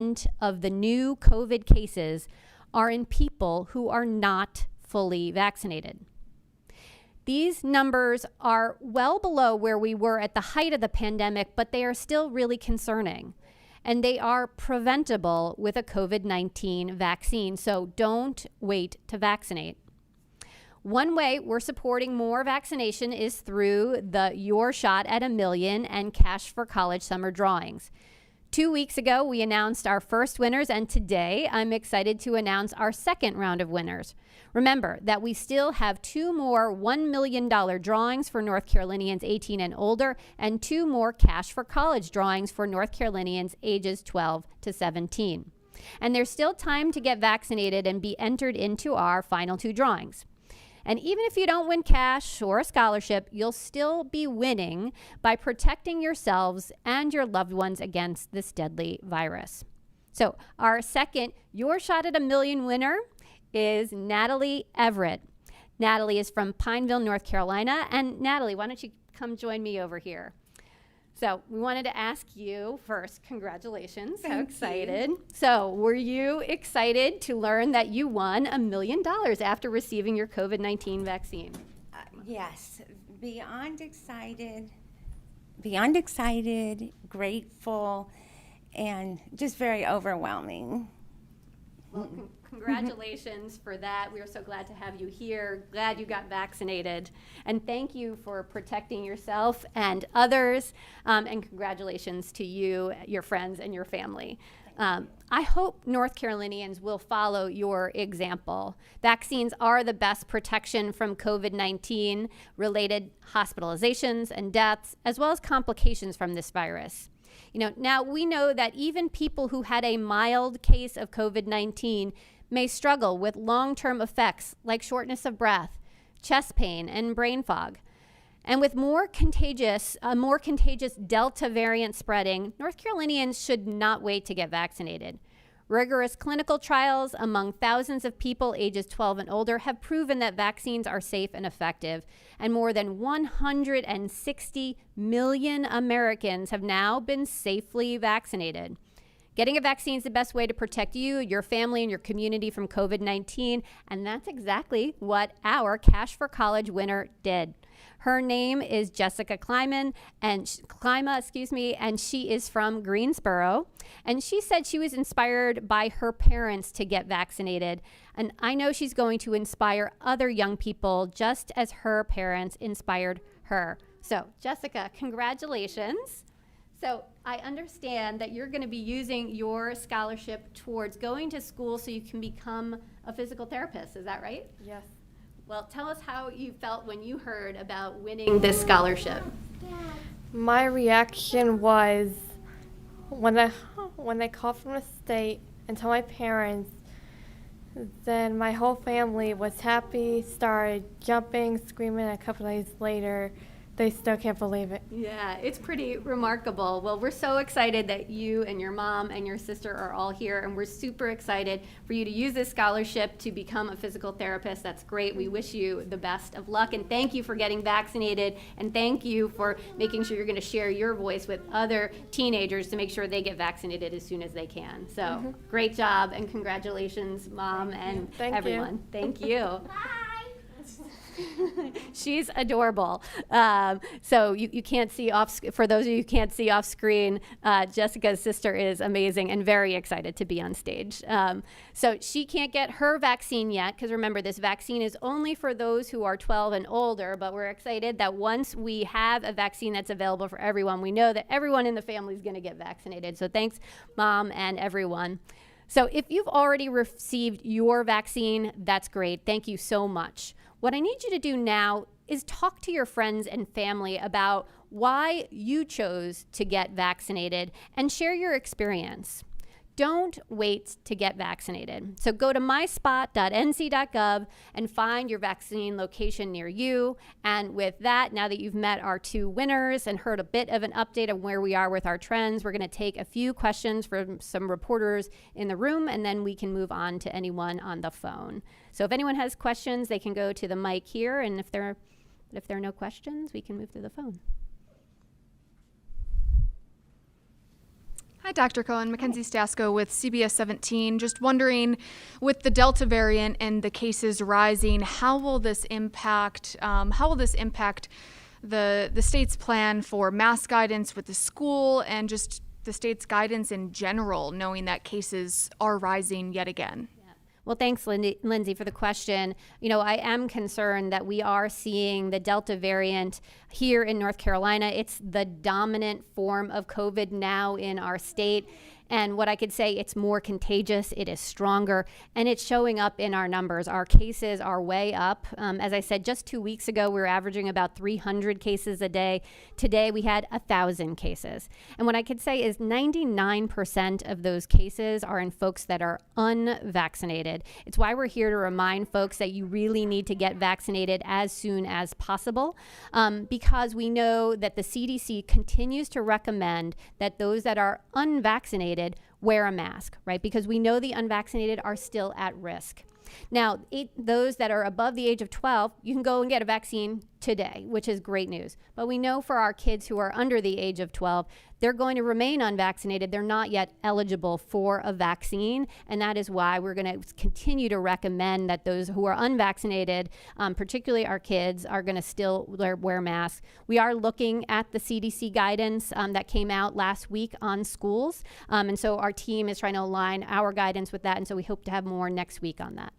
of the new COVID cases are in people who are not fully vaccinated. These numbers are well below where we were at the height of the pandemic, but they are still really concerning. And they are preventable with a COVID-19 vaccine, so don't wait to vaccinate. One way we're supporting more vaccination is through the Your Shot at a Million and Cash for College summer drawings. 2 weeks ago, we announced our first winners, and today I'm excited to announce our second round of winners. Remember that we still have 2 more $1 million drawings for North Carolinians 18 and older, and 2 more Cash for College drawings for North Carolinians ages 12 to 17. And there's still time to get vaccinated and be entered into our final 2 drawings. And even if you don't win cash or a scholarship, you'll still be winning by protecting yourselves and your loved ones against this deadly virus. So our second Your Shot at a Million winner is Natalie Everett. Natalie is from Pineville, North Carolina. And Natalie, why don't you come join me over here? So we wanted to ask you first, congratulations, so excited. So were you excited to learn that you won $1 million after receiving your COVID-19 vaccine? Yes, beyond excited, grateful, and just very overwhelming. Well, congratulations for that. We are so glad to have you here. Glad you got vaccinated. And thank you for protecting yourself and others. And congratulations to you, your friends, and your family. I hope North Carolinians will follow your example. Vaccines are the best protection from COVID-19 related hospitalizations and deaths, as well as complications from this virus. Now we know that even people who had a mild case of COVID-19 may struggle with long-term effects like shortness of breath, chest pain, and brain fog. And with more contagious Delta variant spreading, North Carolinians should not wait to get vaccinated. Rigorous clinical trials among thousands of people ages 12 and older have proven that vaccines are safe and effective, and more than 160 million Americans have now been safely vaccinated. Getting a vaccine is the best way to protect you, your family, and your community from COVID-19, and that's exactly what our Cash for College winner did. Her name is Jessica Klima, and she is from Greensboro. And she said she was inspired by her parents to get vaccinated. And I know she's going to inspire other young people just as her parents inspired her. So, Jessica, congratulations. So I understand that you're going to be using your scholarship towards going to school so you can become a physical therapist. Is that right? Yes. Well, tell us how you felt when you heard about winning this scholarship. My reaction was when I called from the state and told my parents, then my whole family was happy, started jumping, screaming. A couple days later, they still can't believe it. Yeah, it's pretty remarkable. Well, we're so excited that you and your mom and your sister are all here, and we're super excited for you to use this scholarship to become a physical therapist. That's great. We wish you the best of luck, and thank you for getting vaccinated, and thank you for making sure you're going to share your voice with other teenagers to make sure they get vaccinated as soon as they can. So great job, and congratulations, Mom and everyone. Thank you. She's adorable. So you can't see for those of you who can't see off screen, Jessica's sister is amazing and very excited to be on stage. So she can't get her vaccine yet, because remember, this vaccine is only for those who are 12 and older, but we're excited that once we have a vaccine that's available for everyone, we know that everyone in the family is going to get vaccinated. So thanks, Mom and everyone. So if you've already received your vaccine, that's great. Thank you so much. What I need you to do now is talk to your friends and family about why you chose to get vaccinated and share your experience. Don't wait to get vaccinated. So go to myspot.nc.gov and find your vaccine location near you. And with that, now that you've met our 2 winners and heard a bit of an update of where we are with our trends, we're going to take a few questions from some reporters in the room, and then we can move on to anyone on the phone. So if anyone has questions, they can go to the mic here, and if there are no questions, we can move to the phone. Hi, Dr. Cohen. Mackenzie Stasko with CBS 17. Just wondering, with the Delta variant and the cases rising, how will this impact the state's plan for mask guidance with the school and just the state's guidance in general, knowing that cases are rising yet again? Well, thanks, Lindsay, for the question. You know, I am concerned that we are seeing the Delta variant here in North Carolina. It's the dominant form of COVID now in our state. And what I could say, it's more contagious, it is stronger, and it's showing up in our numbers. Our cases are way up. As I said, just 2 weeks ago, we were averaging about 300 cases a day. Today, we had 1,000 cases. And what I could say is 99% of those cases are in folks that are unvaccinated. It's why we're here to remind folks that you really need to get vaccinated as soon as possible, because we know that the CDC continues to recommend that those that are unvaccinated wear a mask, right? Because we know the unvaccinated are still at risk. Now, those that are above the age of 12, you can go and get a vaccine today, which is great news. But we know for our kids who are under the age of 12, they're going to remain unvaccinated. They're not yet eligible for a vaccine. And that is why we're going to continue to recommend that those who are unvaccinated, particularly our kids, are going to still wear masks. We are looking at the CDC guidance that came out last week on schools. And so our team is trying to align our guidance with that. And so we hope to have more next week on that.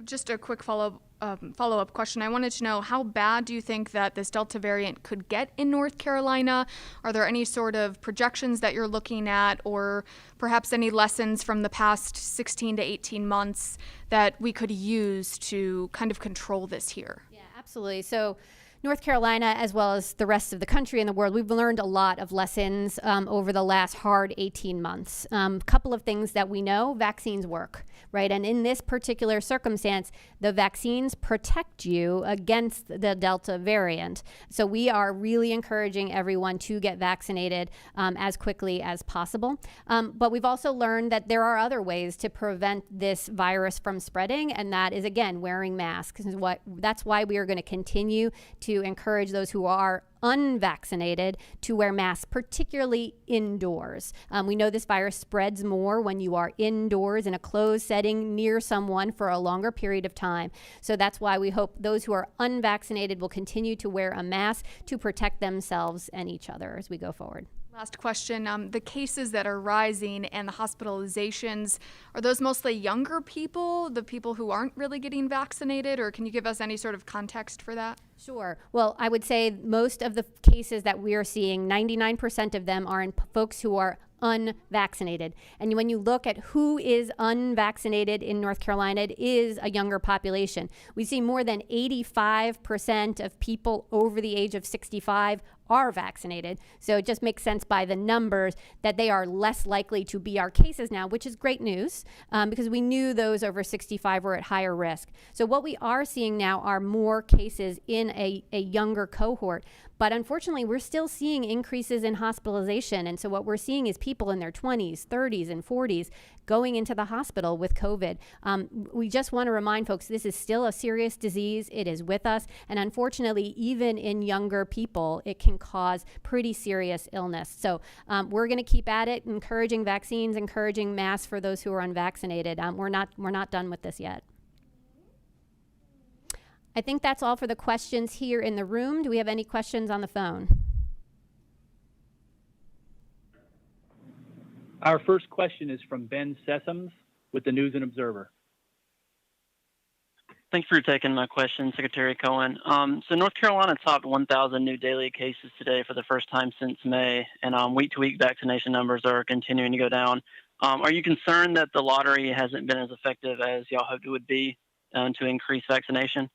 Just a quick follow-up question. I wanted to know, how bad do you think that this Delta variant could get in North Carolina? Are there any sort of projections that you're looking at, or perhaps any lessons from the past 16 to 18 months that we could use to kind of control this here? Yeah, absolutely. So North Carolina, as well as the rest of the country and the world, we've learned a lot of lessons over the last hard 18 months. A couple of things that we know: vaccines work, right? And in this particular circumstance, the vaccines protect you against the Delta variant. So we are really encouraging everyone to get vaccinated as quickly as possible. But we've also learned that there are other ways to prevent this virus from spreading, and that is, again, wearing masks. That's why we are going to continue to encourage those who are unvaccinated to wear masks, particularly indoors. We know this virus spreads more when you are indoors in a closed setting near someone for a longer period of time. So that's why we hope those who are unvaccinated will continue to wear a mask to protect themselves and each other as we go forward. Last question. The cases that are rising and the hospitalizations, are those mostly younger people, the people who aren't really getting vaccinated, or can you give us any sort of context for that? Sure. Well, I would say most of the cases that we are seeing, 99% of them are in folks who are unvaccinated. And when you look at who is unvaccinated in North Carolina, it is a younger population. We see more than 85% of people over the age of 65 are vaccinated. So it just makes sense by the numbers that they are less likely to be our cases now, which is great news because we knew those over 65 were at higher risk. So what we are seeing now are more cases in a younger cohort. But unfortunately, we're still seeing increases in hospitalization. And so what we're seeing is people in their 20s, 30s, and 40s going into the hospital with COVID. We just want to remind folks this is still a serious disease. It is with us. And unfortunately, even in younger people, it can cause pretty serious illness. So we're going to keep at it, encouraging vaccines, encouraging masks for those who are unvaccinated. We're not done with this yet. I think that's all for the questions here in the room. Do we have any questions on the phone? Our first question is from Ben Sessoms with the News and Observer. Thanks for taking my question, Secretary Cohen. So North Carolina topped 1,000 new daily cases today for the first time since May, and week-to-week vaccination numbers are continuing to go down. Are you concerned that the lottery hasn't been as effective as y'all hoped it would be to increase vaccination?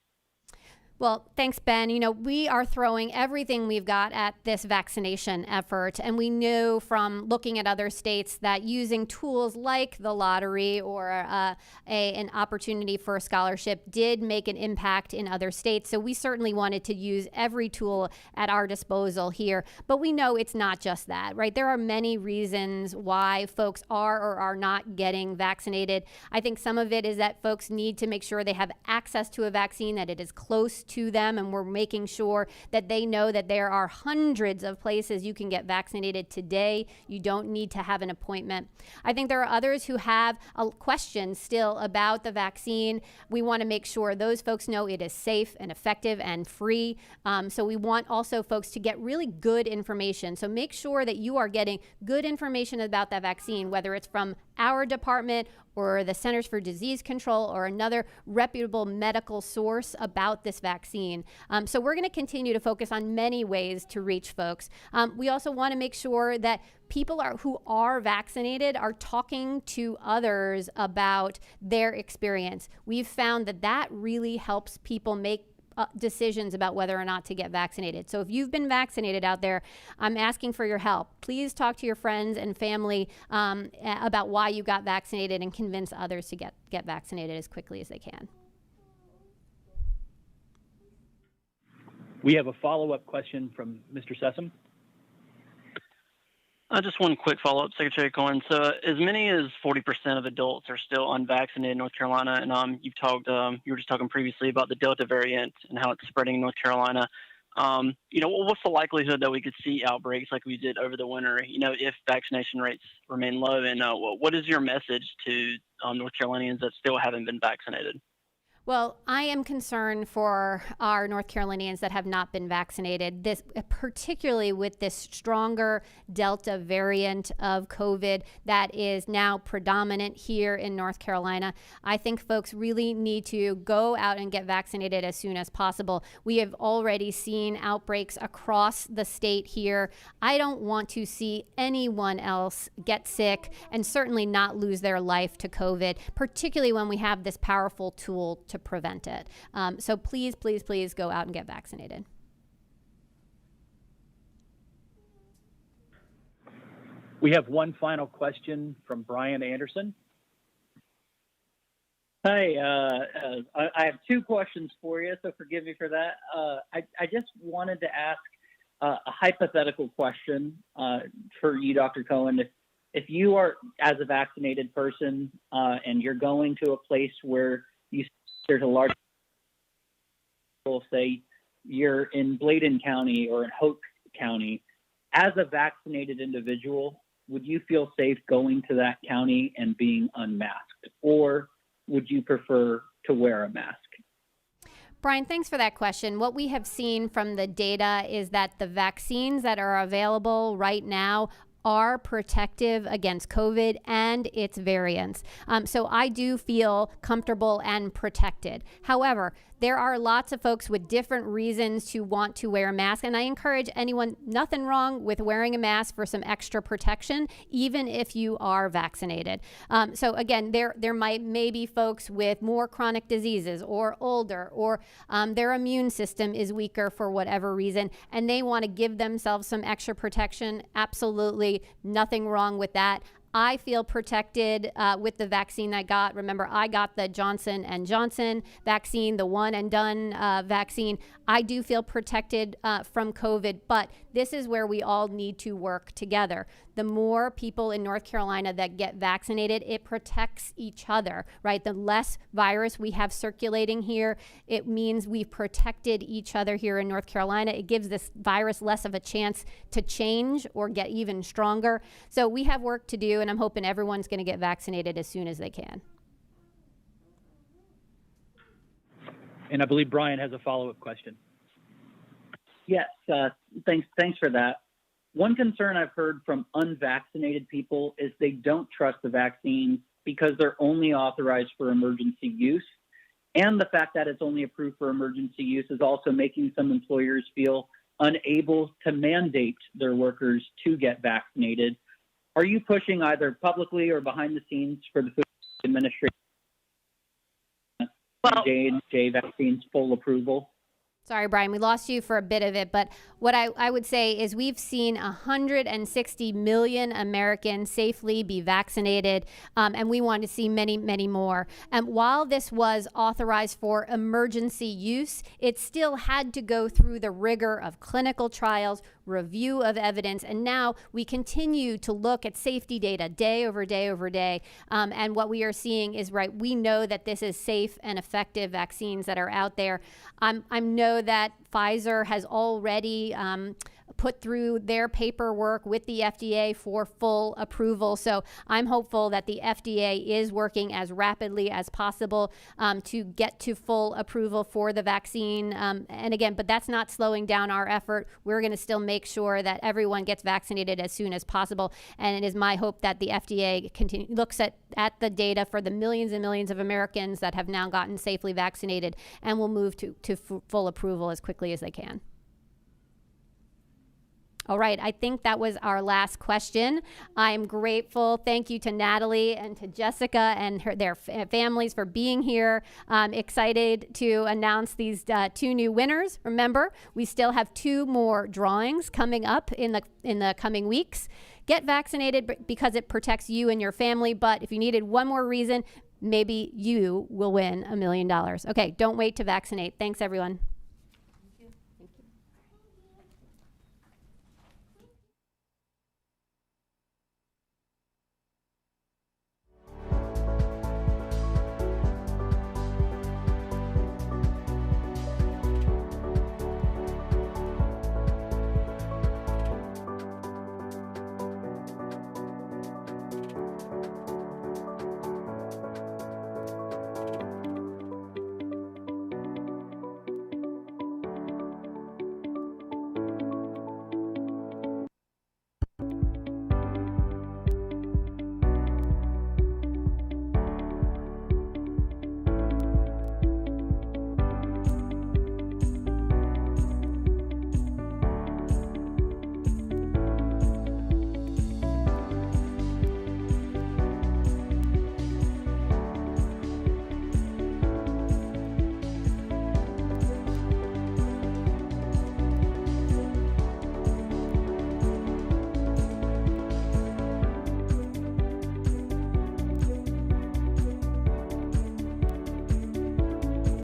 Well, thanks, Ben. You know, we are throwing everything we've got at this vaccination effort. And we know from looking at other states that using tools like the lottery or an opportunity for a scholarship did make an impact in other states. So we certainly wanted to use every tool at our disposal here. But we know it's not just that, right? There are many reasons why folks are or are not getting vaccinated. I think some of it is that folks need to make sure they have access to a vaccine, that it is close to them, and we're making sure that they know that there are hundreds of places you can get vaccinated today. You don't need to have an appointment. I think there are others who have a question still about the vaccine. We want to make sure those folks know it is safe and effective and free. So we want also folks to get really good information. So make sure that you are getting good information about that vaccine, whether it's from our department or the Centers for Disease Control or another reputable medical source about this vaccine. So we're going to continue to focus on many ways to reach folks. We also want to make sure that people who are vaccinated are talking to others about their experience. We've found that that really helps people make decisions about whether or not to get vaccinated. So if you've been vaccinated out there, I'm asking for your help. Please talk to your friends and family about why you got vaccinated and convince others to get vaccinated as quickly as they can. We have a follow-up question from Mr. Sessom. Just one quick follow-up, Secretary Cohen. So as many as 40% of adults are still unvaccinated in North Carolina, and you were just talking previously about the Delta variant and how it's spreading in North Carolina. What's the likelihood that we could see outbreaks like we did over the winter, if vaccination rates remain low? And what is your message to North Carolinians that still haven't been vaccinated? Well, I am concerned for our North Carolinians that have not been vaccinated, particularly with this stronger Delta variant of COVID that is now predominant here in North Carolina. I think folks really need to go out and get vaccinated as soon as possible. We have already seen outbreaks across the state here. I don't want to see anyone else get sick and certainly not lose their life to COVID, particularly when we have this powerful tool to prevent it. So please, please, please go out and get vaccinated. We have one final question from Brian Anderson. Hi, I have two questions for you, so forgive me for that. I just wanted to ask a hypothetical question for you, Dr. Cohen. If you are, as a vaccinated person, and you're going to a place where there's a large, say you're in Bladen County or in Hoke County, as a vaccinated individual, would you feel safe going to that county and being unmasked, or would you prefer to wear a mask? Brian, thanks for that question. What we have seen from the data is that the vaccines that are available right now are protective against COVID and its variants. So I do feel comfortable and protected. However, there are lots of folks with different reasons to want to wear a mask, and I encourage anyone, nothing wrong with wearing a mask for some extra protection, even if you are vaccinated. So again, there may be folks with more chronic diseases or older, or their immune system is weaker for whatever reason, and they want to give themselves some extra protection. Absolutely nothing wrong with that. I feel protected with the vaccine I got. Remember, I got the Johnson & Johnson vaccine, the one and done vaccine. I do feel protected from COVID, but this is where we all need to work together. The more people in North Carolina that get vaccinated, it protects each other, right? The less virus we have circulating here, it means we've protected each other here in North Carolina. It gives this virus less of a chance to change or get even stronger. So we have work to do, and I'm hoping everyone's going to get vaccinated as soon as they can. And I believe Brian has a follow-up question. Yes, thanks for that. One concern I've heard from unvaccinated people is they don't trust the vaccines because they're only authorized for emergency use. And the fact that it's only approved for emergency use is also making some employers feel unable to mandate their workers to get vaccinated. Are you pushing either publicly or behind the scenes for the Food Administration J&J vaccines full approval? Sorry, Brian, we lost you for a bit of it, but what I would say is we've seen 160 million Americans safely be vaccinated, and we want to see many, many more. And while this was authorized for emergency use, it still had to go through the rigor of clinical trials, review of evidence, and now we continue to look at safety data day over day over day. And what we are seeing is, right, we know that this is safe and effective vaccines that are out there. I know that Pfizer has already put through their paperwork with the FDA for full approval. So I'm hopeful that the FDA is working as rapidly as possible to get to full approval for the vaccine. And again, but that's not slowing down our effort. We're going to still make sure that everyone gets vaccinated as soon as possible. And it is my hope that the FDA looks at the data for the millions and millions of Americans that have now gotten safely vaccinated and will move to full approval as quickly as they can. All right, I think that was our last question. I'm grateful. Thank you to Natalie and to Jessica and their families for being here. I'm excited to announce these 2 new winners. Remember, we still have 2 more drawings coming up in the coming weeks. Get vaccinated because it protects you and your family, but if you needed one more reason, maybe you will win $1 million. Okay, don't wait to vaccinate. Thanks, everyone.